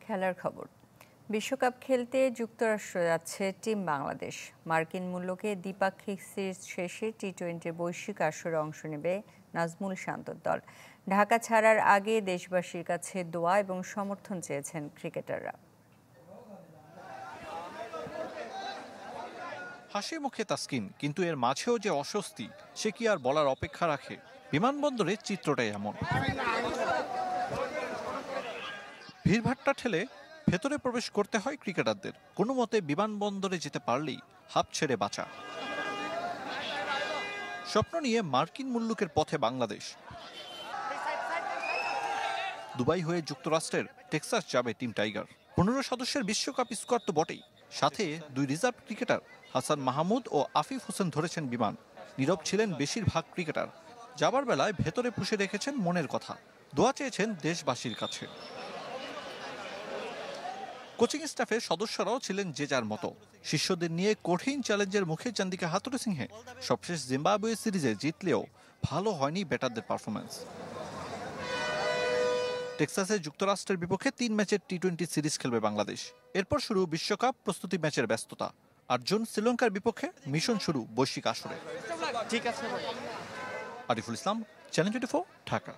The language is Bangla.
খেলার খবর। বিশ্বকাপ খেলতে যুক্তরাষ্ট্র যাচ্ছে টিম বাংলাদেশ। মার্কিন মূল্যকে দ্বিপাক্ষিক সিরিজ শেষে টি-20 বৈশ্বিক আসরে অংশ নেবে নাজমুল শান্তর দল। ঢাকা ছাড়ার আগে দেশবাসীর কাছে দোয়া এবং সমর্থন চেয়েছেন ক্রিকেটাররা। হাসি মুখে তাসকিন, কিন্তু এর মাঝেও যে অস্বস্তি সে কি আর বলার অপেক্ষা রাখে? বিমানবন্দরের চিত্রটাই এমন। ভিড়ভাট্টা ঠেলে ভেতরে প্রবেশ করতে হয় ক্রিকেটারদের। কোনো মতে বিমানবন্দরে যেতে পারলেই হাঁপ ছেড়ে বাঁচা। স্বপ্ন নিয়ে মার্কিন মুল্লুকের পথে বাংলাদেশ। দুবাই হয়ে যুক্তরাষ্ট্রের টেক্সাস যাবে টিম টাইগার। 15 সদস্যের বিশ্বকাপ স্কোয়াড তো বটেই, সাথে 2 রিজার্ভ ক্রিকেটার হাসান মাহমুদ ও আফিফ হোসেন ধরেছেন বিমান। নীরব ছিলেন বেশিরভাগ ক্রিকেটার। যাবার বেলায় ভেতরে পুষে রেখেছেন মনের কথা, দোয়া চেয়েছেন দেশবাসীর কাছে। কোচিং স্টাফের সদস্যরাও ছিলেন যে যার মতো। শিষ্যদের নিয়ে কঠিন চ্যালেঞ্জের মুখে চান্দিকা হাতুড়ে সিংহে। সবশেষ জিম্বাবুয়ে সিরিজে জিতলেও ভালো হয়নি ব্যাটারদের পারফরম্যান্স। টেক্সাসে যুক্তরাষ্ট্রের বিপক্ষে 3 ম্যাচের টি-20 সিরিজ খেলবে বাংলাদেশ। এরপর শুরু বিশ্বকাপ প্রস্তুতি ম্যাচের ব্যস্ততা। 8 জুন শ্রীলঙ্কার বিপক্ষে মিশন শুরু বৈশ্বিক আসরে। আরিফুল ইসলাম, চ্যানেল 24, ঢাকা।